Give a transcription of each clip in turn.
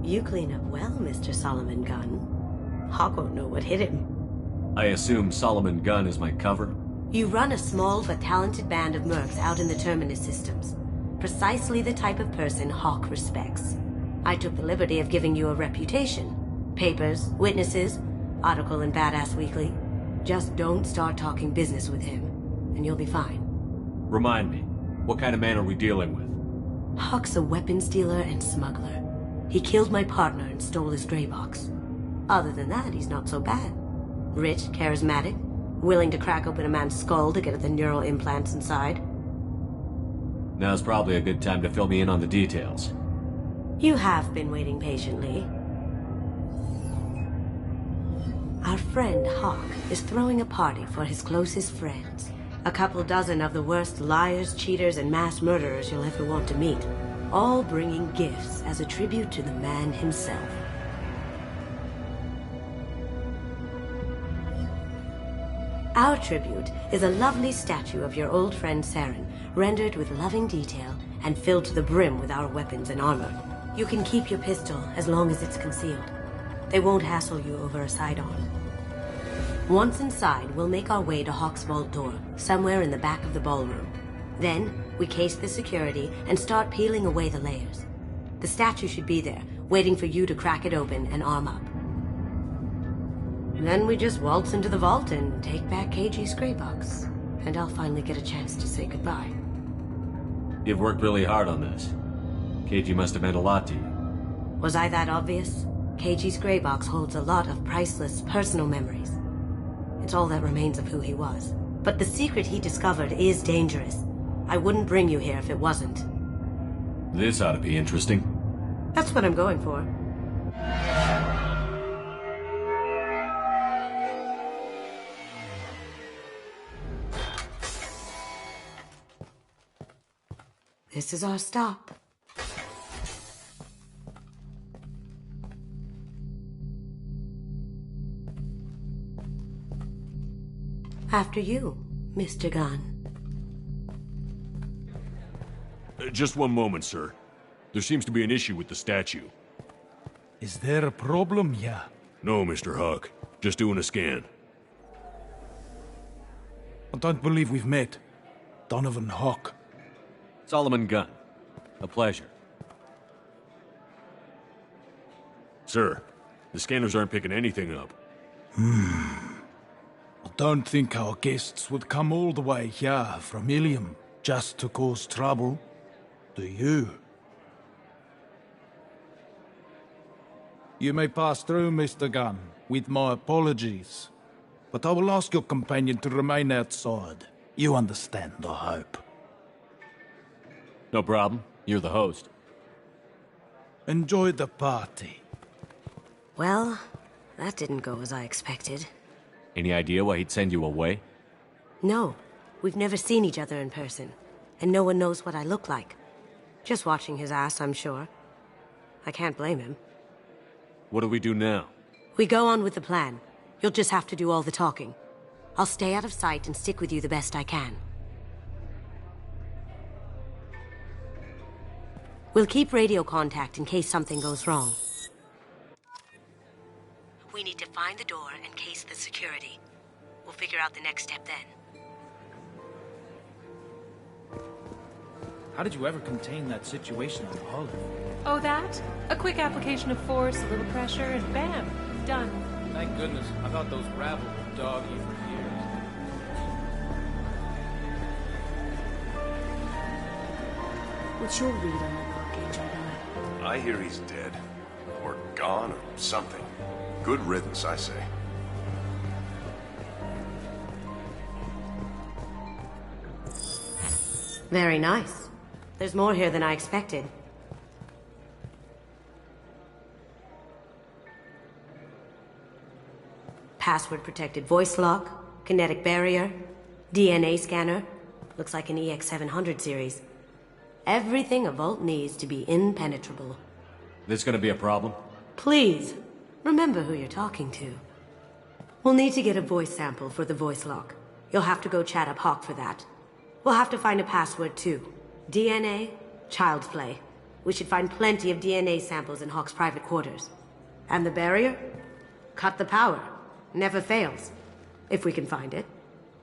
You clean up well, Mr. Solomon Gunn. Hawk won't know what hit him. I assume Solomon Gunn is my cover? You run a small but talented band of mercs out in the Terminus systems. Precisely the type of person Hawk respects. I took the liberty of giving you a reputation. Papers, witnesses, article in Badass Weekly. Just don't start talking business with him, and you'll be fine. Remind me, what kind of man are we dealing with? Hawk's a weapons dealer and smuggler. He killed my partner and stole his gray box. Other than that, he's not so bad. Rich, charismatic, willing to crack open a man's skull to get at the neural implants inside. Now's probably a good time to fill me in on the details. You have been waiting patiently. Our friend Hawk is throwing a party for his closest friends. A couple dozen of the worst liars, cheaters, and mass murderers you'll ever want to meet. All bringing gifts as a tribute to the man himself. Our tribute is a lovely statue of your old friend Saren, rendered with loving detail and filled to the brim with our weapons and armor. You can keep your pistol as long as it's concealed. They won't hassle you over a sidearm. Once inside, we'll make our way to Hawk's vault door, somewhere in the back of the ballroom. Then, we case the security and start peeling away the layers. The statue should be there, waiting for you to crack it open and arm up. Then we just waltz into the vault and take back KG's gray box. And I'll finally get a chance to say goodbye. You've worked really hard on this. KG must have meant a lot to you. Was I that obvious? KG's gray box holds a lot of priceless personal memories. It's all that remains of who he was. But the secret he discovered is dangerous. I wouldn't bring you here if it wasn't. This ought to be interesting. That's what I'm going for. This is our stop. After you, Mr. Gunn. Just one moment, sir. There seems to be an issue with the statue. Is there a problem here? No, Mr. Hawk. Just doing a scan. I don't believe we've met. Donovan Hawk. Solomon Gunn. A pleasure. Sir, the scanners aren't picking anything up. I don't think our guests would come all the way here from Ilium just to cause trouble. Do you? You may pass through, Mr. Gunn, with my apologies. But I will ask your companion to remain outside. You understand, I hope. No problem. You're the host. Enjoy the party. Well, that didn't go as I expected. Any idea why he'd send you away? No, we've never seen each other in person, and no one knows what I look like. Just watching his ass, I'm sure. I can't blame him. What do we do now? We go on with the plan. You'll just have to do all the talking. I'll stay out of sight and stick with you the best I can. We'll keep radio contact in case something goes wrong. We need to find the door and case the security. We'll figure out the next step then. How did you ever contain that situation on the hull? Oh, that? A quick application of force, a little pressure, and bam, done. Thank goodness. I thought those gravel would dog you for years. What's your read on that Archangel guy? I hear he's dead. Or gone, or something. Good riddance, I say. Very nice. There's more here than I expected. Password-protected voice lock, kinetic barrier, DNA scanner. Looks like an EX700 series. Everything a vault needs to be impenetrable. This gonna be a problem? Please, remember who you're talking to. We'll need to get a voice sample for the voice lock. You'll have to go chat up Hawk for that. We'll have to find a password too. DNA, child's play. We should find plenty of DNA samples in Hawk's private quarters. And the barrier? Cut the power. Never fails. If we can find it.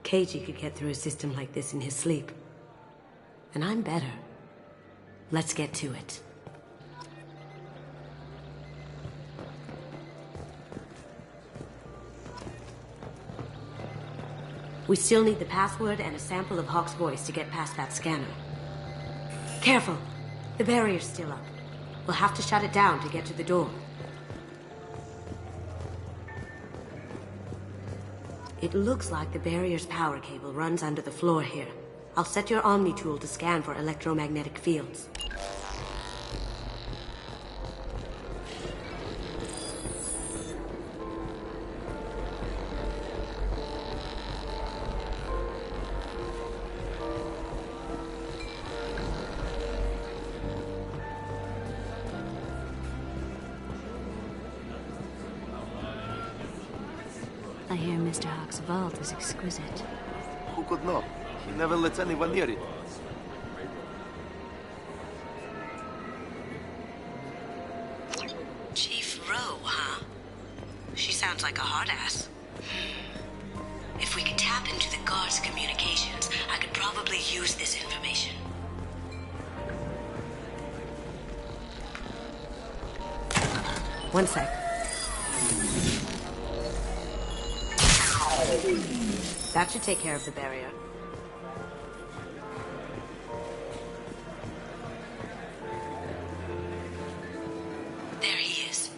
Keiji could get through a system like this in his sleep. And I'm better. Let's get to it. We still need the password and a sample of Hawk's voice to get past that scanner. Careful! The barrier's still up. We'll have to shut it down to get to the door. It looks like the barrier's power cable runs under the floor here. I'll set your Omni tool to scan for electromagnetic fields. I hear Mr. Hawk's vault is exquisite. Who could know? He never lets anyone near it. Chief Rowe, huh? She sounds like a hard ass. If we could tap into the guard's communications, I could probably use this information. One sec. That should take care of the barrier. There he is.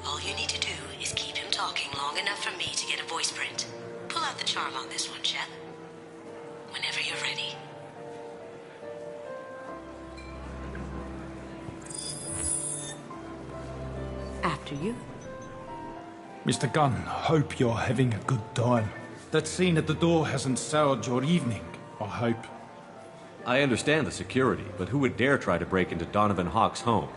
All you need to do is keep him talking long enough for me to get a voice print. Pull out the charm on this one, Shep. Whenever you're ready. After you. Mr. Gunn, hope you're having a good time. That scene at the door hasn't soured your evening, I hope. I understand the security, but who would dare try to break into Donovan Hawk's home?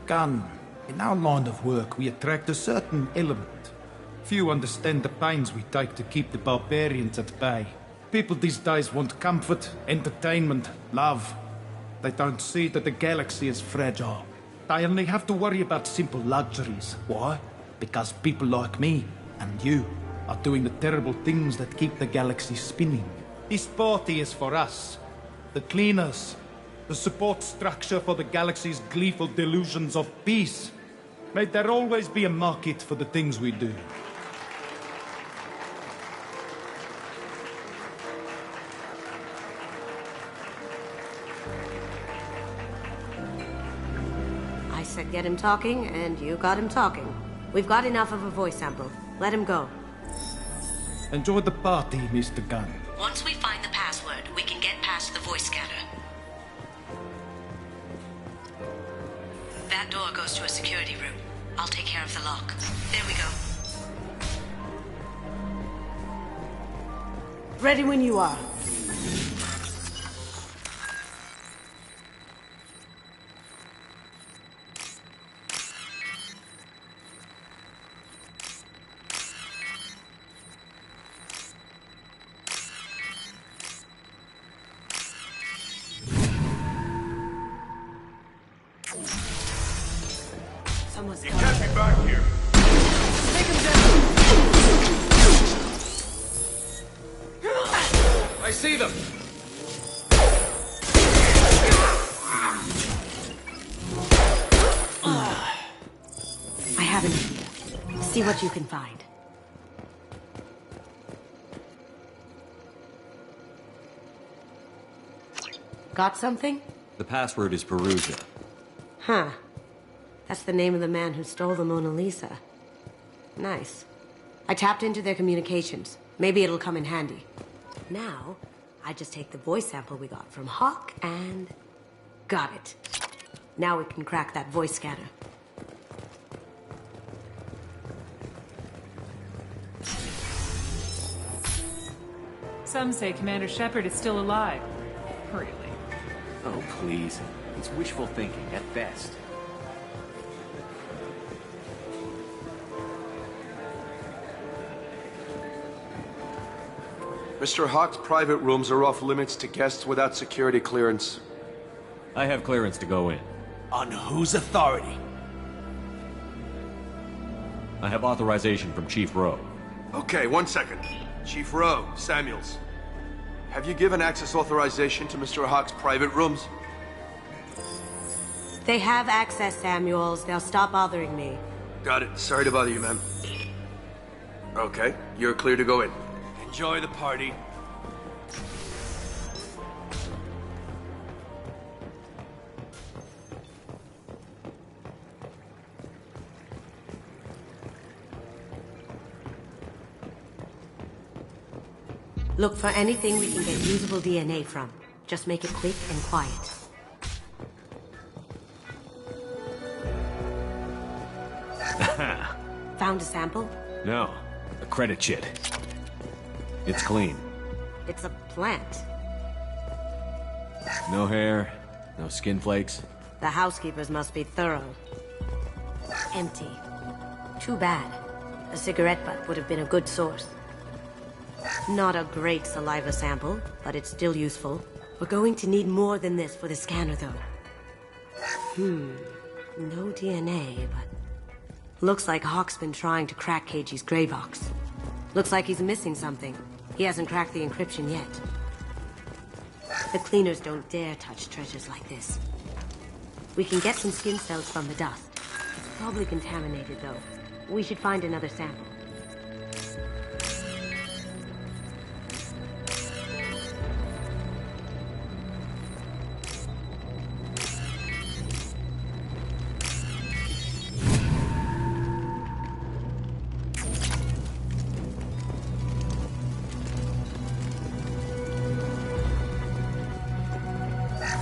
Gunn, in our line of work, we attract a certain element. Few understand the pains we take to keep the barbarians at bay. People these days want comfort, entertainment, love. They don't see that the galaxy is fragile. They only have to worry about simple luxuries. Why? Because people like me and you are doing the terrible things that keep the galaxy spinning. This party is for us, the cleaners, the support structure for the galaxy's gleeful delusions of peace. May there always be a market for the things we do. I said get him talking, and you got him talking. We've got enough of a voice sample. Let him go. Enjoy the party, Mr. Gunn. Once we find the password, we can get past the voice scanner. That door goes to a security room. I'll take care of the lock. There we go. Ready when you are. You can't be back here. Take him down. I see them! I have an idea. See what you can find. Got something? The password is Perugia. Huh. That's the name of the man who stole the Mona Lisa. Nice. I tapped into their communications. Maybe it'll come in handy. Now, I just take the voice sample we got from Hawk and... got it. Now we can crack that voice scanner. Some say Commander Shepard is still alive. Really? Oh, please. It's wishful thinking at best. Mr. Hawk's private rooms are off limits to guests without security clearance. I have clearance to go in. On whose authority? I have authorization from Chief Rowe. Okay, 1 second. Chief Rowe, Samuels. Have you given access authorization to Mr. Hawk's private rooms? They have access, Samuels. They'll stop bothering me. Got it. Sorry to bother you, ma'am. Okay, you're clear to go in. Enjoy the party. Look for anything we can get usable DNA from. Just make it quick and quiet. Found a sample? No, a credit chit. It's clean. It's a plant. No hair, no skin flakes. The housekeepers must be thorough. Empty. Too bad. A cigarette butt would have been a good source. Not a great saliva sample, but it's still useful. We're going to need more than this for the scanner, though. No DNA, but... Looks like Hawk's been trying to crack KG's gray box. Looks like he's missing something. He hasn't cracked the encryption yet. The cleaners don't dare touch treasures like this. We can get some skin cells from the dust. It's probably contaminated, though. We should find another sample.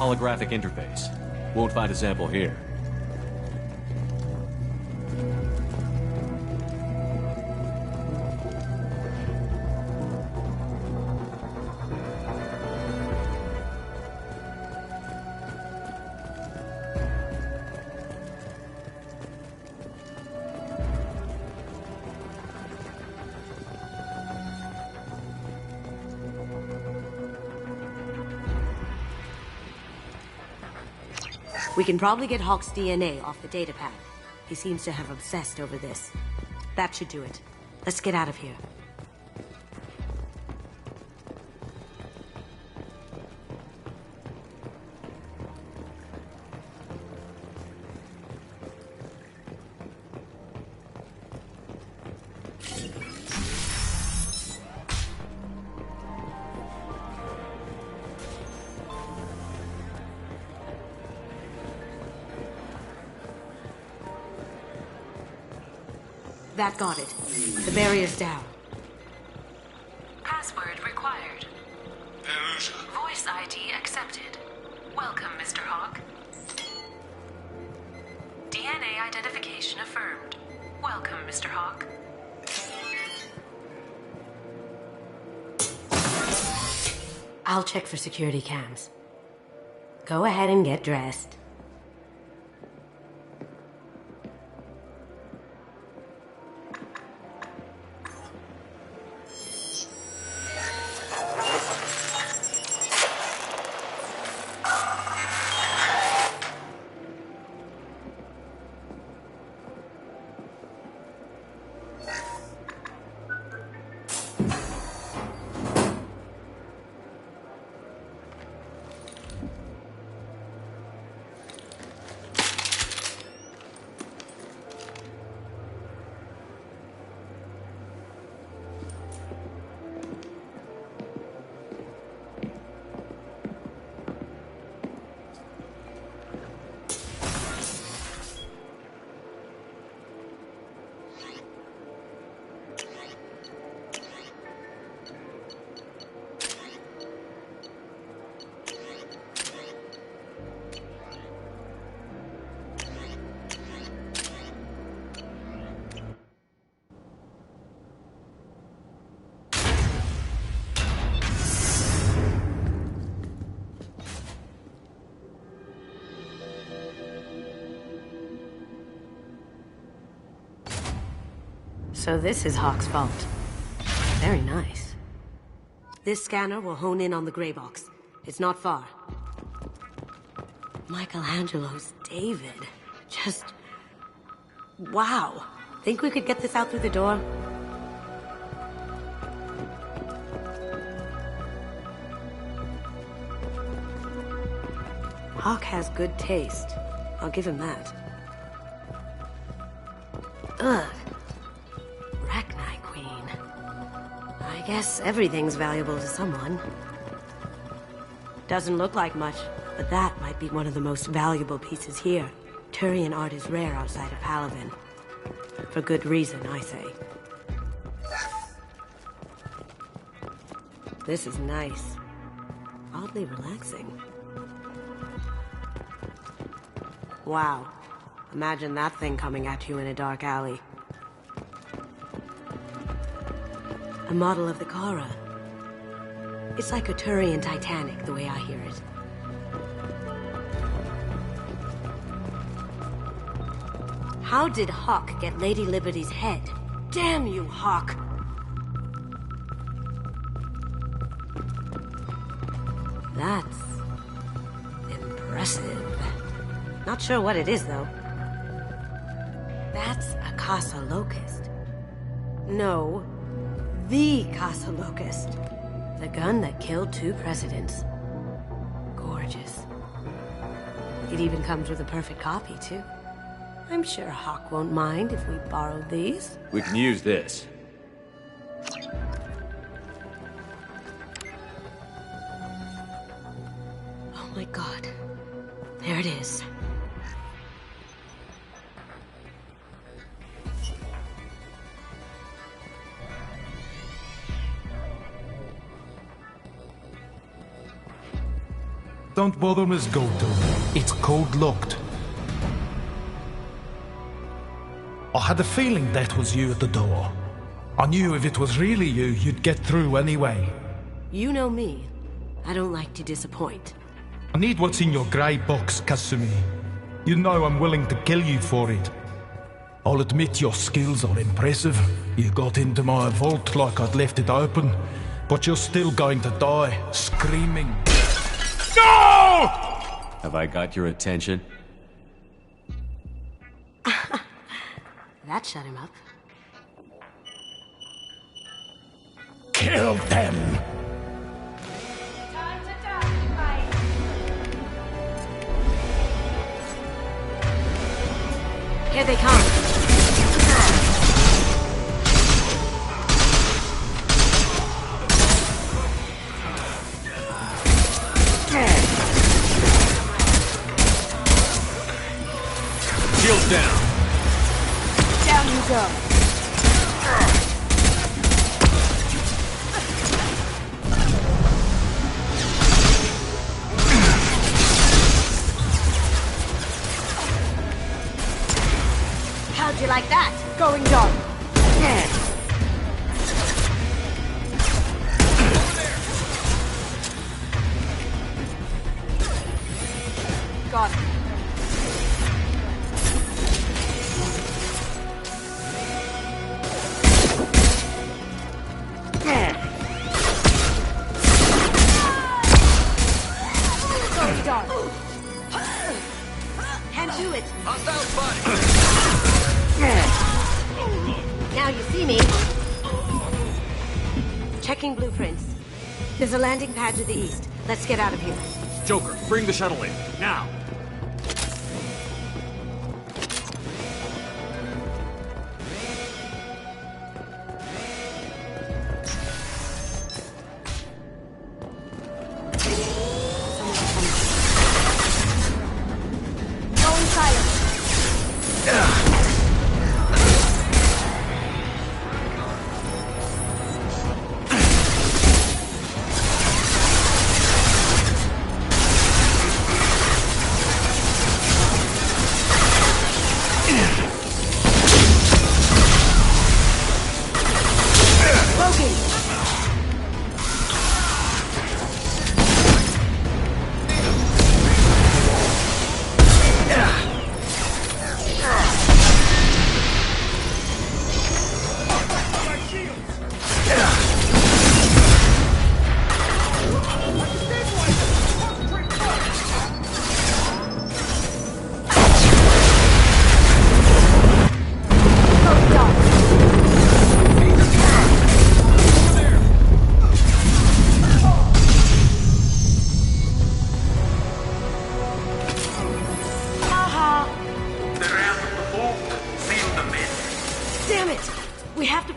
Holographic interface. Won't find a sample here. We can probably get Hawk's DNA off the datapad. He seems to have obsessed over this. That should do it. Let's get out of here. That got it. The barrier's down. Password required. Voice ID accepted. Welcome, Mr. Hawk. DNA identification affirmed. Welcome, Mr. Hawk. I'll check for security cams. Go ahead and get dressed. So this is Hawk's vault. Very nice. This scanner will hone in on the gray box. It's not far. Michelangelo's David. Just... wow. Think we could get this out through the door? Hawk has good taste. I'll give him that. Ugh. Rachni Queen. I guess everything's valuable to someone. Doesn't look like much, but that might be one of the most valuable pieces here. Turian art is rare outside of Palavin. For good reason, I say. This is nice. Oddly relaxing. Wow. Imagine that thing coming at you in a dark alley. A model of the Kara. It's like a Turian Titanic, the way I hear it. How did Hawk get Lady Liberty's head? Damn you, Hawk! That's... impressive. Not sure what it is, though. That's a Casa Locust. No, the Casa Locust. The gun that killed 2 presidents. Gorgeous. It even comes with a perfect copy, too. I'm sure Hawk won't mind if we borrow these. We can use this. Oh my god. There it is. Don't bother, Miss Goldtooth. It's code-locked. I had a feeling that was you at the door. I knew if it was really you, you'd get through anyway. You know me. I don't like to disappoint. I need what's in your grey box, Kasumi. You know I'm willing to kill you for it. I'll admit your skills are impressive. You got into my vault like I'd left it open, but you're still going to die, screaming. No! Have I got your attention? That shut him up. Kill them! Time to die, Mike. Here they come. Shields down. Down you go. How'd you like that? Going dark. Got it. Going dark. Can't do it. Now you see me. Checking blueprints. There's a landing pad to the east. Let's get out of here. Joker, bring the shuttle in. Now! Going silent.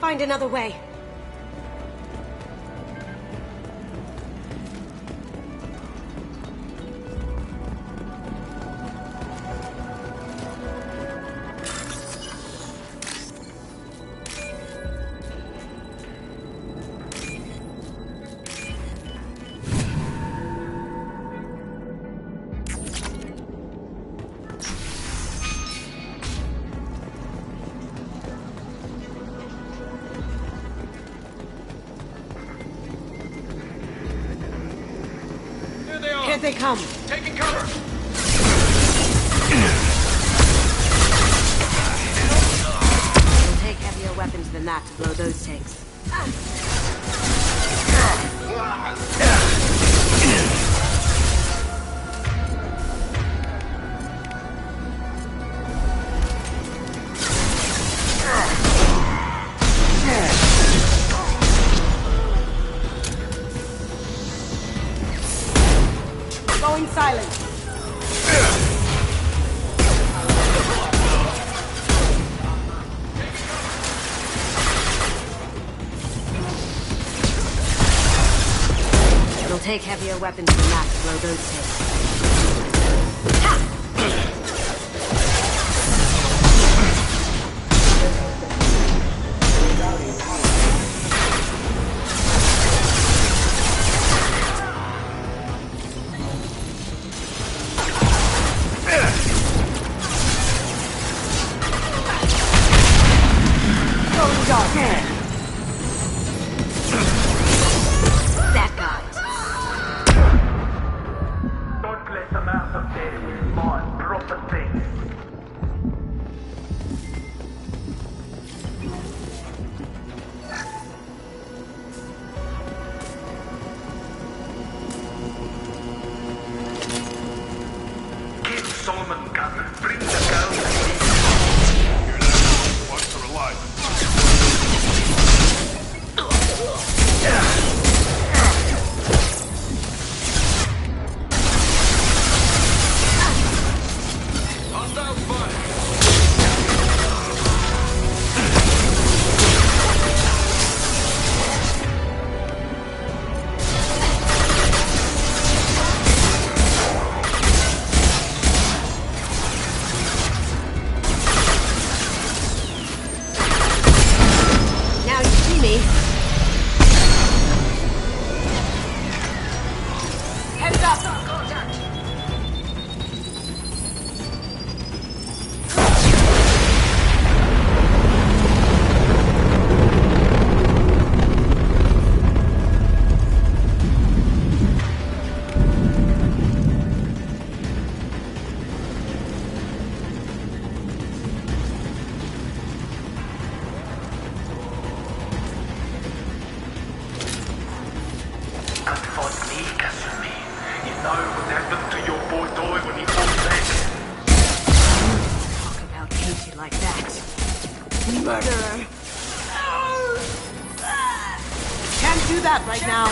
find another way. Here they come. Taking cover! It'll take heavier weapons than that to blow those tanks. Going silent. It'll take heavier weapons than that to blow those tanks. That guy. Don't let the mouth of death spawn proper things. Kill Solomon Gun. Bring the girl. Once they're alive. Hostile spotted. Now you see me. Heads up! And for me, Kasumi, you know what happened to your boy Doy when he fought back? Talk about Katie like that. Murderer. Can't do that right now.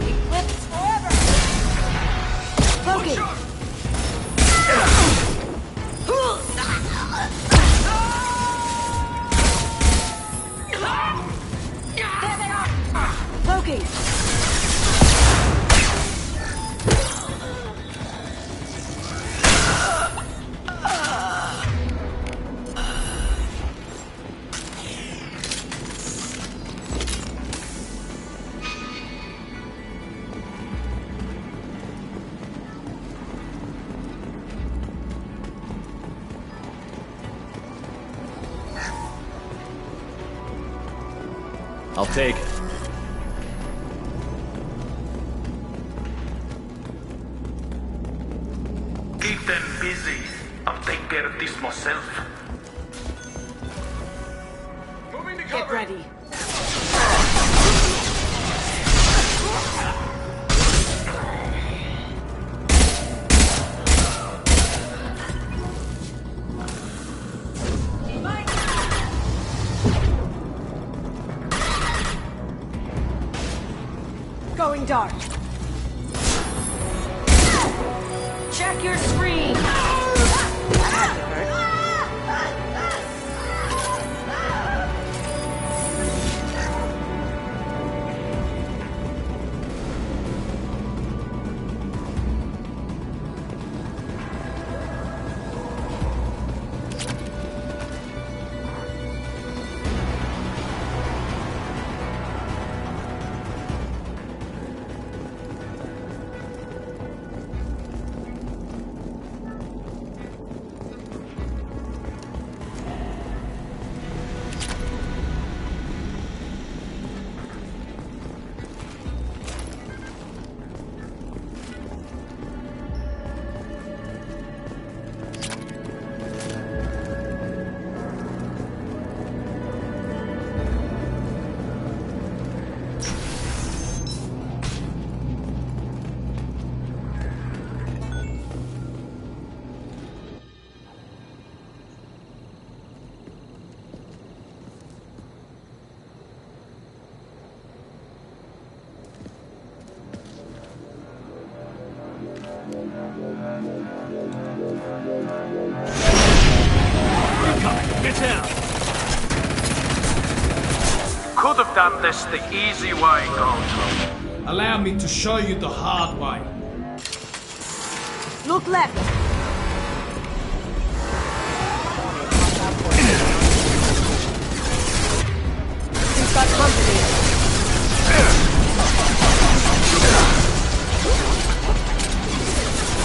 Eclipse forever. Focus. Poking! I'll take it. Keep them busy. I'll take care of this myself. Moving to Get cover. ready. Going dark. Check your screen! That had to hurt. Get down! Could have done this the easy way, Goldtop. Allow me to show you the hard way. Look left. He's got company.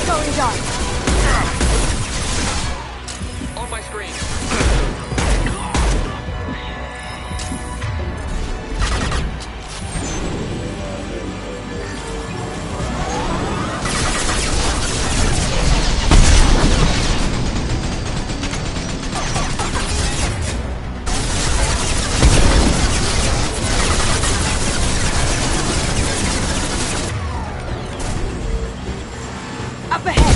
Going dark. On my screen. Up ahead.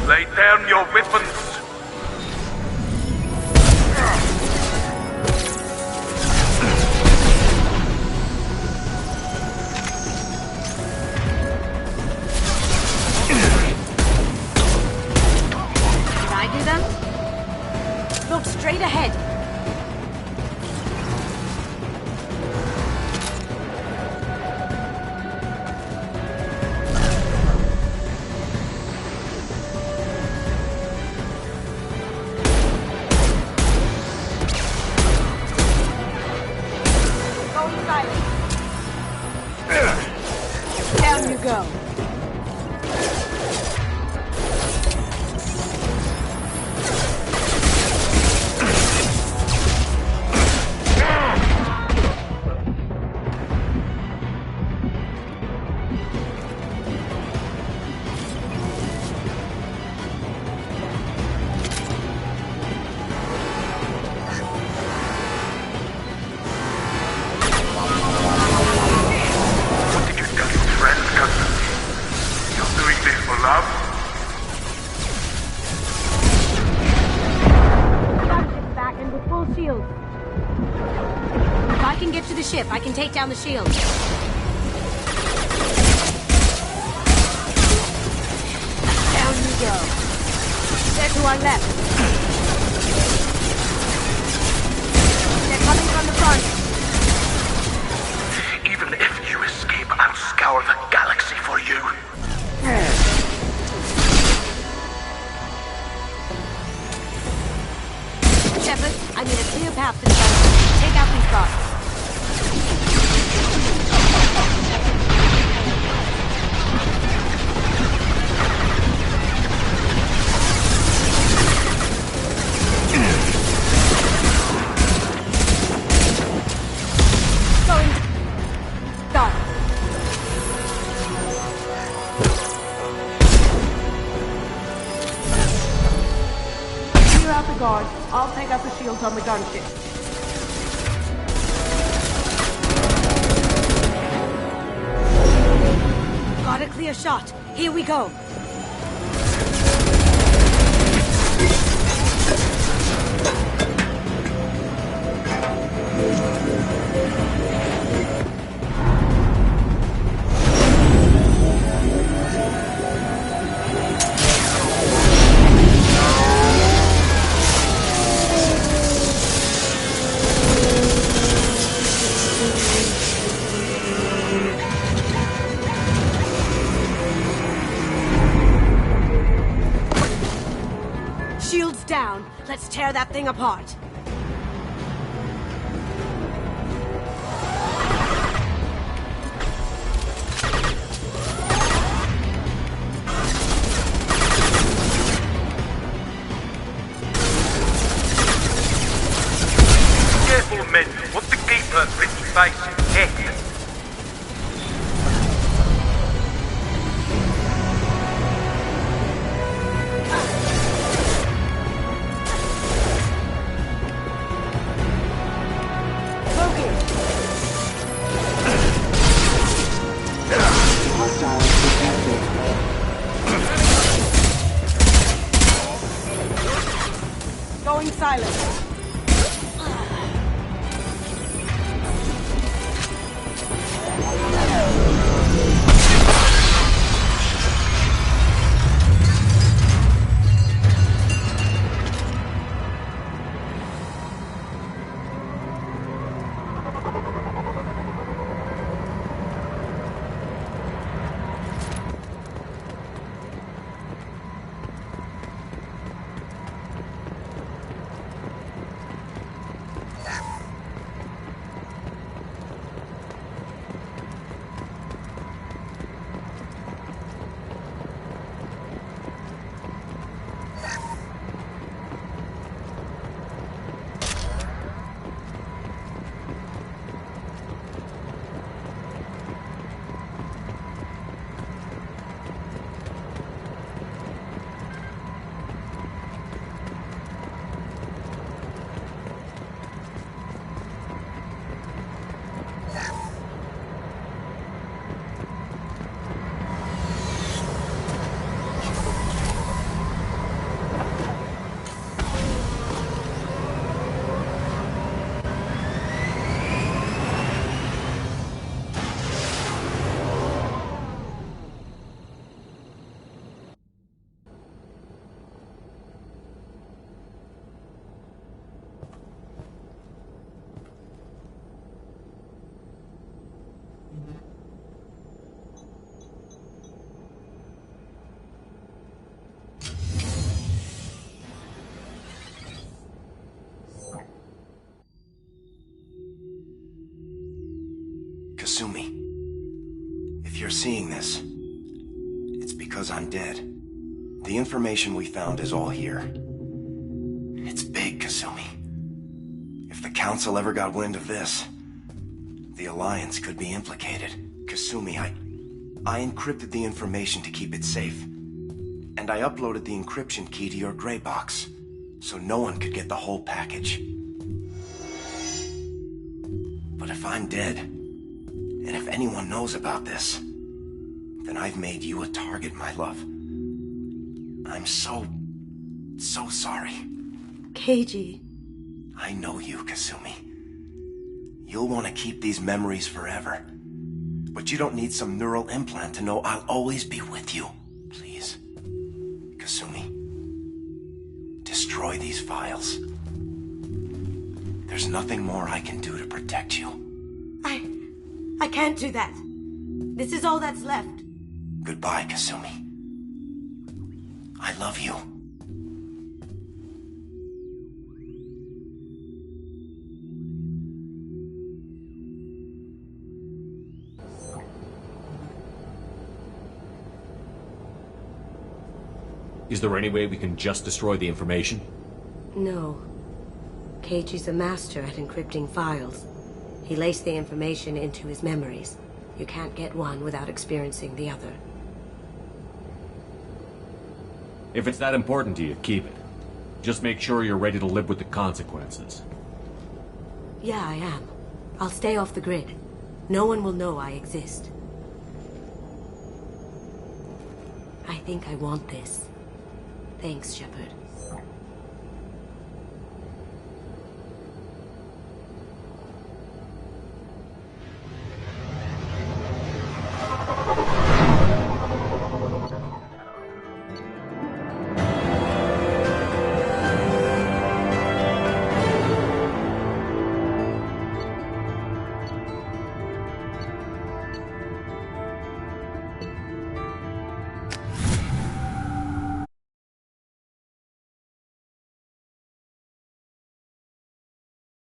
Lay down your weapons. Did I do them? Look straight ahead. Down you go. What did you tell your friends, Kasumi? You're doing this for love? Gunship's back and with full shields. If I can get to the ship, I can take down the shield. Down you go. They're to our left. They're coming from the front. Even if you escape, I'll scour the galaxy for you. Shepard, I need a clear path to the front. Take out these guards. Going. Dark. Clear out the guards. I'll take out the shields on the gunship. Got a clear shot. Here we go. Shields down. Let's tear that thing apart. Careful, men. Want to keep her pretty face in check. Going silent. Kasumi, if you're seeing this, it's because I'm dead. The information we found is all here. It's big, Kasumi. If the Council ever got wind of this, the Alliance could be implicated. Kasumi, I encrypted the information to keep it safe. And I uploaded the encryption key to your gray box, so no one could get the whole package. But if I'm dead, and if anyone knows about this, then I've made you a target, my love. I'm so sorry. Keiji. I know you, Kasumi. You'll want to keep these memories forever. But you don't need some neural implant to know I'll always be with you. Please, Kasumi, destroy these files. There's nothing more I can do to protect you. I can't do that. This is all that's left. Goodbye, Kasumi. I love you. Is there any way we can just destroy the information? No. Keiji's a master at encrypting files. He laced the information into his memories. You can't get one without experiencing the other. If it's that important to you, keep it. Just make sure you're ready to live with the consequences. Yeah, I am. I'll stay off the grid. No one will know I exist. I think I want this. Thanks, Shepard.